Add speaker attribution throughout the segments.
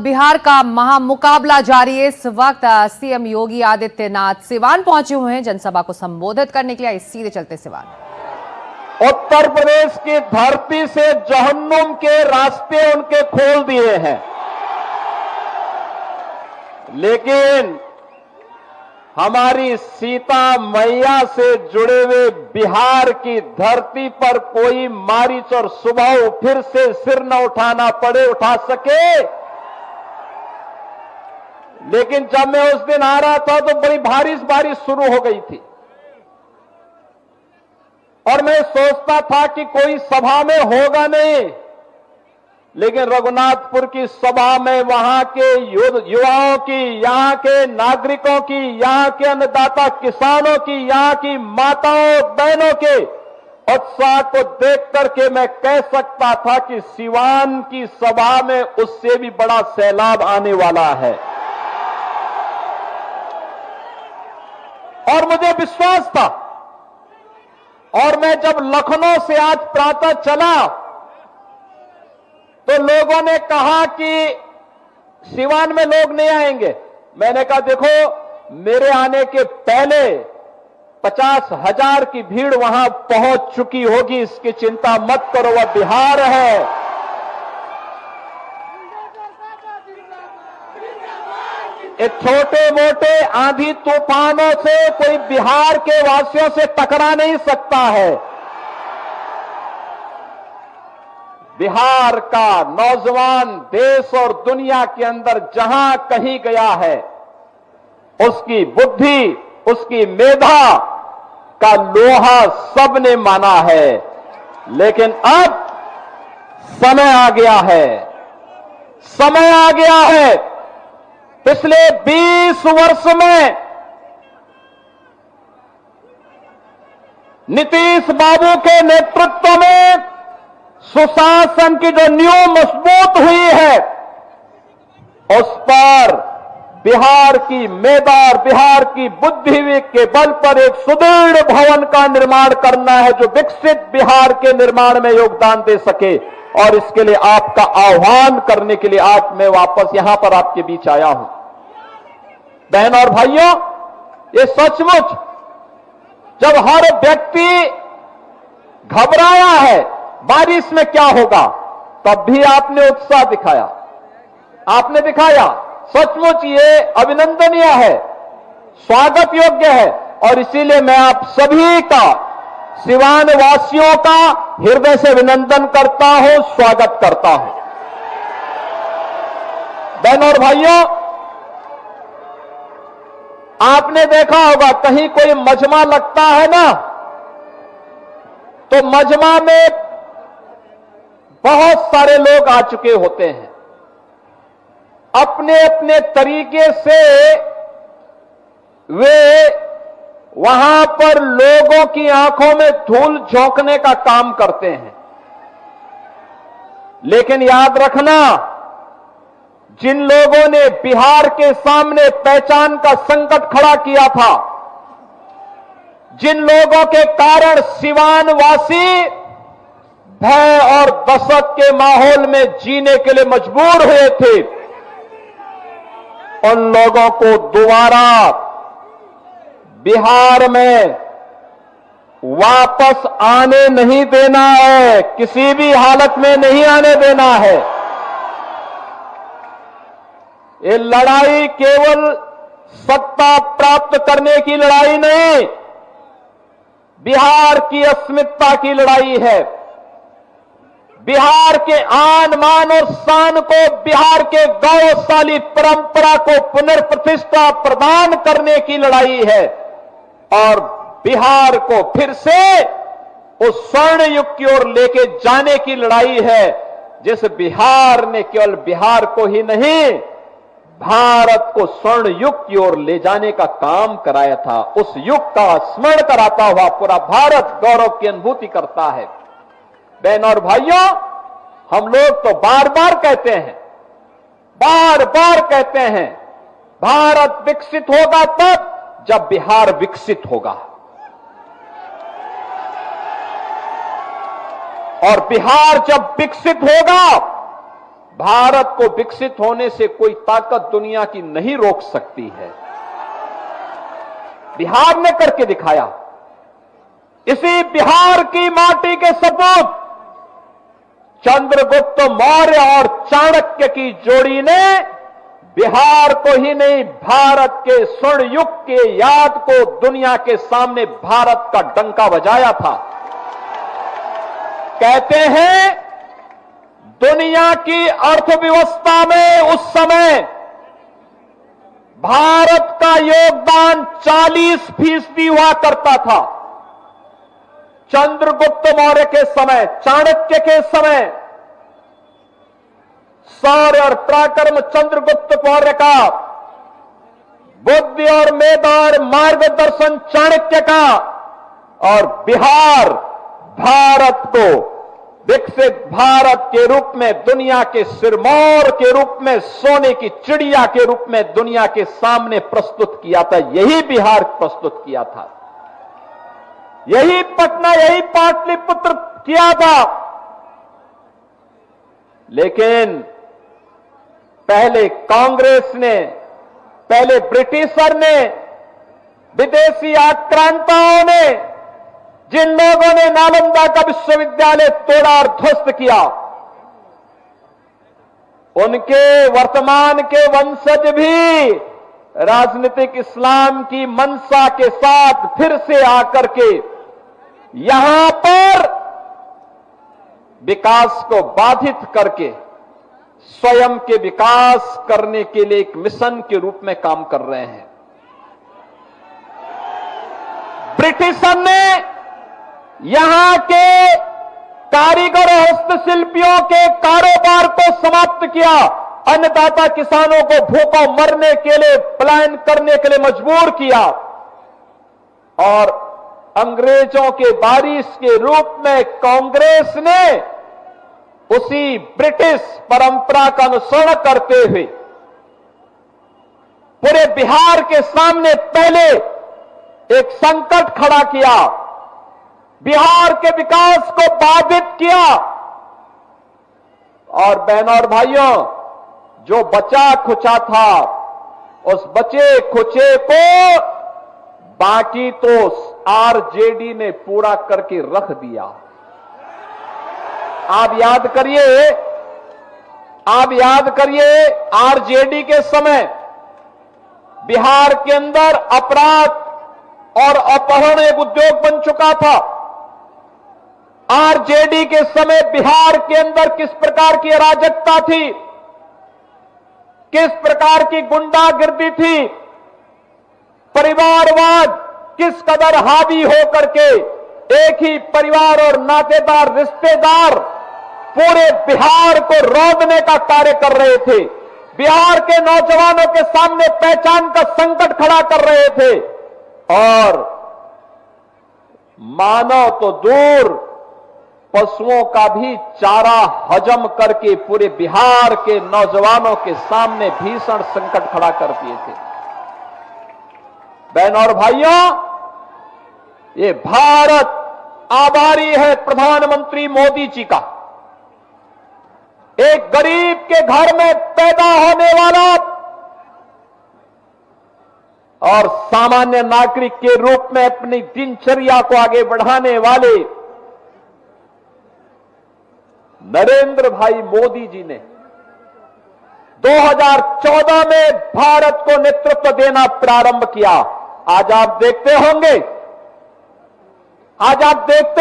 Speaker 1: बिहार का महामुकाबला जारी है। इस वक्त सीएम योगी आदित्यनाथ सिवान पहुंचे हुए हैं जनसभा को संबोधित करने के लिए। सीधे चलते सिवान।
Speaker 2: उत्तर प्रदेश की धरती से जहन्नुम के रास्ते उनके खोल दिए हैं, लेकिन हमारी सीता मैया से जुड़े हुए बिहार की धरती पर कोई मारीच और सुबह फिर से सिर न उठाना पड़े, उठा सके। लेकिन जब मैं उस दिन आ रहा था तो बड़ी बारिश शुरू हो गई थी और मैं सोचता था कि कोई सभा में होगा नहीं, लेकिन रघुनाथपुर की सभा में वहां के युवाओं की, यहां के नागरिकों की, यहां के अन्नदाता किसानों की, यहां की माताओं बहनों के उत्साह को देख करके मैं कह सकता था कि सिवान की सभा में उससे भी बड़ा सैलाब आने वाला है। और मुझे विश्वास था। और मैं जब लखनऊ से आज प्रातः चला तो लोगों ने कहा कि सिवान में लोग नहीं आएंगे। मैंने कहा देखो, मेरे आने के पहले 50,000 की भीड़ वहां पहुंच चुकी होगी, इसकी चिंता मत करो, वह बिहार है। छोटे मोटे आंधी तूफानों से कोई बिहार के वासियों से टकरा नहीं सकता है। बिहार का नौजवान देश और दुनिया के अंदर जहां कहीं गया है, उसकी बुद्धि, उसकी मेधा का लोहा सबने माना है। लेकिन अब समय आ गया है, समय आ गया है। पिछले 20 वर्ष में नीतीश बाबू के नेतृत्व में सुशासन की जो नींव मजबूत हुई है, उस पर बिहार की मेधा और बिहार की बुद्धि के बल पर एक सुदृढ़ भवन का निर्माण करना है, जो विकसित बिहार के निर्माण में योगदान दे सके। और इसके लिए आपका आह्वान करने के लिए आज मैं वापस यहां पर आपके बीच आया हूं। बहन और भाइयों, ये सचमुच जब हर व्यक्ति घबराया है बारिश में क्या होगा, तब भी आपने उत्साह दिखाया, आपने दिखाया। सचमुच ये अभिनंदनीय है, स्वागत योग्य है। और इसीलिए मैं आप सभी का, सिवान वासियों का हृदय से अभिनंदन करता हूं, स्वागत करता हूं। बहन और भाइयों, आपने देखा होगा कहीं कोई मजमा लगता है ना, तो मजमा में बहुत सारे लोग आ चुके होते हैं। अपने अपने तरीके से वे वहां पर लोगों की आंखों में धूल झोंकने का काम करते हैं। लेकिन याद रखना, जिन लोगों ने बिहार के सामने पहचान का संकट खड़ा किया था, जिन लोगों के कारण सिवान वासी भय और दहशत के माहौल में जीने के लिए मजबूर हुए थे, उन लोगों को दोबारा बिहार में वापस आने नहीं देना है, किसी भी हालत में नहीं आने देना है। ये लड़ाई केवल सत्ता प्राप्त करने की लड़ाई नहीं, बिहार की अस्मिता की लड़ाई है। बिहार के आन मान और शान को, बिहार के गौरवशाली परंपरा को पुनर्प्रतिष्ठा प्रदान करने की लड़ाई है। और बिहार को फिर से उस स्वर्ण युग की ओर लेके जाने की लड़ाई है, जिस बिहार ने केवल बिहार को ही नहीं, भारत को स्वर्ण युग की ओर ले जाने का काम कराया था। उस युग का स्मरण कराता हुआ पूरा भारत गौरव की अनुभूति करता है। बहन और भाइयों, हम लोग तो बार बार कहते हैं, भारत विकसित होगा तब जब बिहार विकसित होगा। और बिहार जब विकसित होगा भारत को विकसित होने से कोई ताकत दुनिया की नहीं रोक सकती है। बिहार ने करके दिखाया। इसी बिहार की माटी के सपूत चंद्रगुप्त मौर्य और चाणक्य की जोड़ी ने बिहार को ही नहीं, भारत के स्वर्ण युग के याद को दुनिया के सामने भारत का डंका बजाया था। कहते हैं दुनिया की अर्थव्यवस्था में उस समय भारत का योगदान 40% हुआ करता था। चंद्रगुप्त मौर्य के समय, चाणक्य के समय, शौर्य और पराक्रम चंद्रगुप्त मौर्य का, बुद्धि और मेधा और मार्गदर्शन चाणक्य का, और बिहार भारत को विकसित भारत के रूप में, दुनिया के सिरमौर के रूप में, सोने की चिड़िया के रूप में दुनिया के सामने प्रस्तुत किया था। यही बिहार प्रस्तुत किया था, यही पटना, यही पाटलिपुत्र किया था। लेकिन पहले कांग्रेस ने, पहले ब्रिटिशर ने, विदेशी आक्रांताओं ने, जिन लोगों ने नालंदा का विश्वविद्यालय तोड़ा और ध्वस्त किया, उनके वर्तमान के वंशज भी राजनीतिक इस्लाम की मंशा के साथ फिर से आकर के यहां पर विकास को बाधित करके स्वयं के विकास करने के लिए एक मिशन के रूप में काम कर रहे हैं। ब्रिटिशर ने यहां के कारीगर और हस्तशिल्पियों के कारोबार को समाप्त किया, अन्नदाता किसानों को भूखों मरने के लिए, पलायन करने के लिए मजबूर किया, और अंग्रेजों के वारिस के रूप में कांग्रेस ने उसी ब्रिटिश परंपरा का अनुसरण करते हुए पूरे बिहार के सामने पहले एक संकट खड़ा किया, बिहार के विकास को बाधित किया। और बहनों और भाइयों, जो बचा खुचा था, उस बचे खुचे को बाकी तो आरजेडी ने पूरा करके रख दिया। आप याद करिए, आरजेडी के समय बिहार के अंदर अपराध और अपहरण एक उद्योग बन चुका था। आरजेडी के समय बिहार के अंदर किस प्रकार की अराजकता थी, किस प्रकार की गुंडागिर्दी थी, परिवारवाद किस कदर हावी होकर के एक ही परिवार और नातेदार रिश्तेदार पूरे बिहार को रौंदने का कार्य कर रहे थे, बिहार के नौजवानों के सामने पहचान का संकट खड़ा कर रहे थे, और मानव तो दूर पशुओं का भी चारा हजम करके पूरे बिहार के नौजवानों के सामने भीषण संकट खड़ा कर दिए थे। बहनों और भाइयों, ये भारत आभारी है प्रधानमंत्री मोदी जी का। एक गरीब के घर में पैदा होने वाला और सामान्य नागरिक के रूप में अपनी दिनचर्या को आगे बढ़ाने वाले नरेंद्र भाई मोदी जी ने 2014 में भारत को नेतृत्व देना प्रारंभ किया। आज आप देखते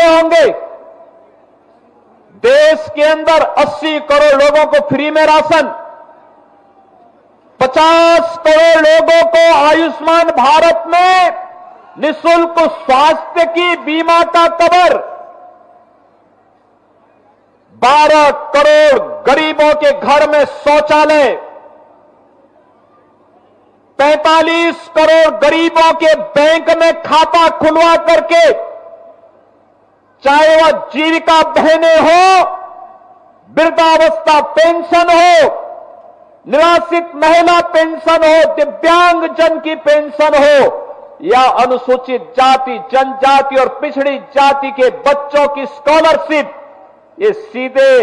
Speaker 2: होंगे देश के अंदर 80 करोड़ लोगों को फ्री में राशन, 50 करोड़ लोगों को आयुष्मान भारत में निःशुल्क स्वास्थ्य की बीमा का कवर, 12 करोड़ गरीबों के घर में शौचालय, 45 करोड़ गरीबों के बैंक में खाता खुलवा करके, चाहे वह जीविका बहनें हो, वृद्धावस्था पेंशन हो, निराश्रित महिला पेंशन हो, दिव्यांग जन की पेंशन हो, या अनुसूचित जाति, जनजाति और पिछड़ी जाति के बच्चों की स्कॉलरशिप, ये सीधे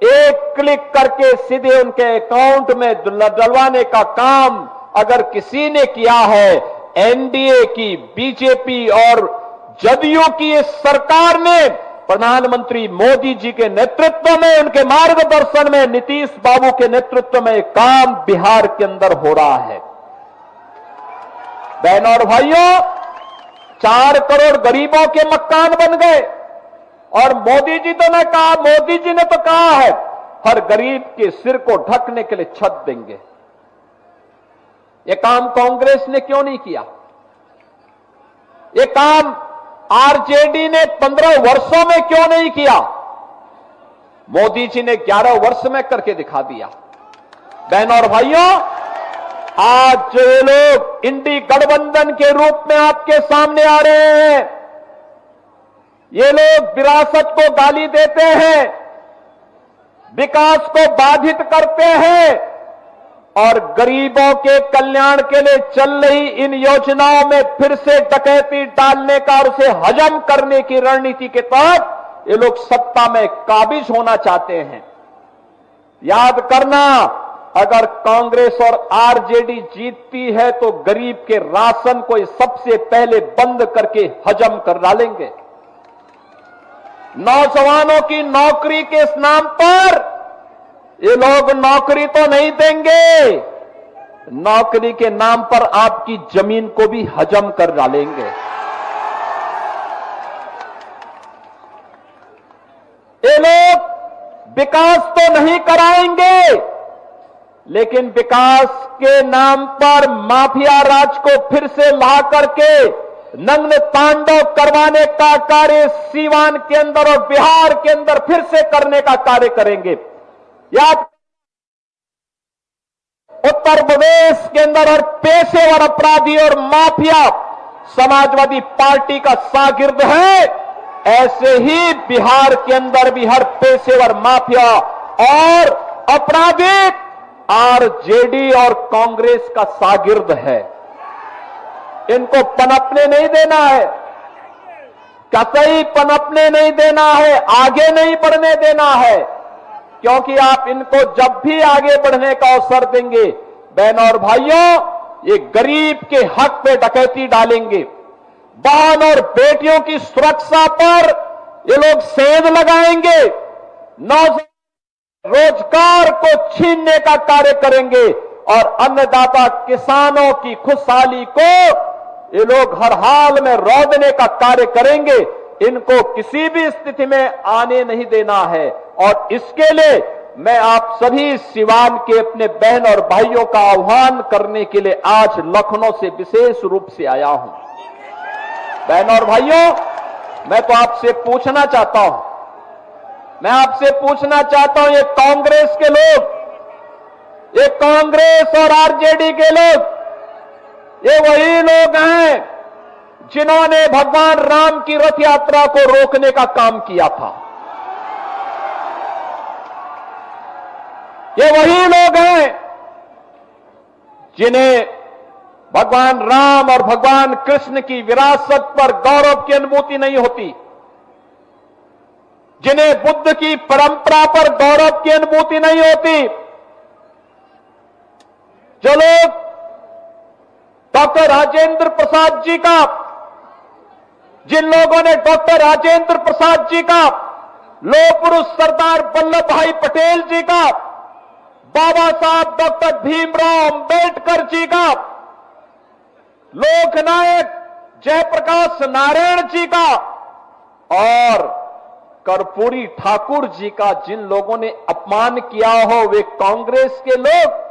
Speaker 2: एक क्लिक करके सीधे उनके अकाउंट में डलवाने का काम अगर किसी ने किया है, एनडीए की, बीजेपी और जदयू की इस सरकार ने, प्रधानमंत्री मोदी जी के नेतृत्व में, उनके मार्गदर्शन में, नीतीश बाबू के नेतृत्व में काम बिहार के अंदर हो रहा है। बहनों और भाइयों, 4 करोड़ गरीबों के मकान बन गए और मोदी जी ने तो कहा है हर गरीब के सिर को ढकने के लिए छत देंगे। यह काम कांग्रेस ने क्यों नहीं किया? यह काम आरजेडी ने 15 वर्षों में क्यों नहीं किया? मोदी जी ने 11 वर्ष में करके दिखा दिया। बहनों और भाइयों, आज जो ये लोग इंडी गठबंधन के रूप में आपके सामने आ रहे हैं, ये लोग विरासत को गाली देते हैं, विकास को बाधित करते हैं और गरीबों के कल्याण के लिए चल रही इन योजनाओं में फिर से डकैती डालने का और उसे हजम करने की रणनीति के तहत ये लोग सत्ता में काबिज होना चाहते हैं। याद करना, अगर कांग्रेस और आरजेडी जीतती है तो गरीब के राशन को सबसे पहले बंद करके हजम कर डालेंगे। नौजवानों की नौकरी के इस नाम पर ये लोग नौकरी तो नहीं देंगे, नौकरी के नाम पर आपकी जमीन को भी हजम कर डालेंगे। ये लोग विकास तो नहीं कराएंगे, लेकिन विकास के नाम पर माफिया राज को फिर से ला करके नग्न तांडव करवाने का कार्य सीवान के अंदर और बिहार के अंदर फिर से करने का कार्य करेंगे। याद, उत्तर प्रदेश के अंदर और पेशेवर अपराधी और माफिया समाजवादी पार्टी का शागिर्द है, ऐसे ही बिहार के अंदर भी हर पेशेवर माफिया और अपराधी आरजेडी और कांग्रेस का शागिर्द है। इनको पनपने नहीं देना है, कतई पनपने नहीं देना है, आगे नहीं बढ़ने देना है, क्योंकि आप इनको जब भी आगे बढ़ने का अवसर देंगे, बहनों और भाइयों, ये गरीब के हक पे डकैती डालेंगे। बहन और बेटियों की सुरक्षा पर ये लोग सेंध लगाएंगे, रोजगार को छीनने का कार्य करेंगे और अन्नदाता किसानों की खुशहाली को ये लोग हर हाल में रौंदने का कार्य करेंगे। इनको किसी भी स्थिति में आने नहीं देना है और इसके लिए मैं आप सभी सिवान के अपने बहन और भाइयों का आह्वान करने के लिए आज लखनऊ से विशेष रूप से आया हूं। बहनों और भाइयों, मैं तो आपसे पूछना चाहता हूं, ये कांग्रेस के लोग, ये कांग्रेस और आरजेडी के लोग, ये वही लोग हैं जिन्होंने भगवान राम की रथ यात्रा को रोकने का काम किया था। ये वही लोग हैं जिन्हें भगवान राम और भगवान कृष्ण की विरासत पर गौरव की अनुभूति नहीं होती, जिन्हें बुद्ध की परंपरा पर गौरव की अनुभूति नहीं होती, जो लोग डॉक्टर राजेंद्र प्रसाद जी का, जिन लोगों ने डॉक्टर राजेंद्र प्रसाद जी का, लौह पुरुष सरदार वल्लभ भाई पटेल जी का, बाबा साहब डॉक्टर भीमराव अंबेडकर जी का, लोकनायक जयप्रकाश नारायण जी का और कर्पूरी ठाकुर जी का जिन लोगों ने अपमान किया हो, वे कांग्रेस के लोग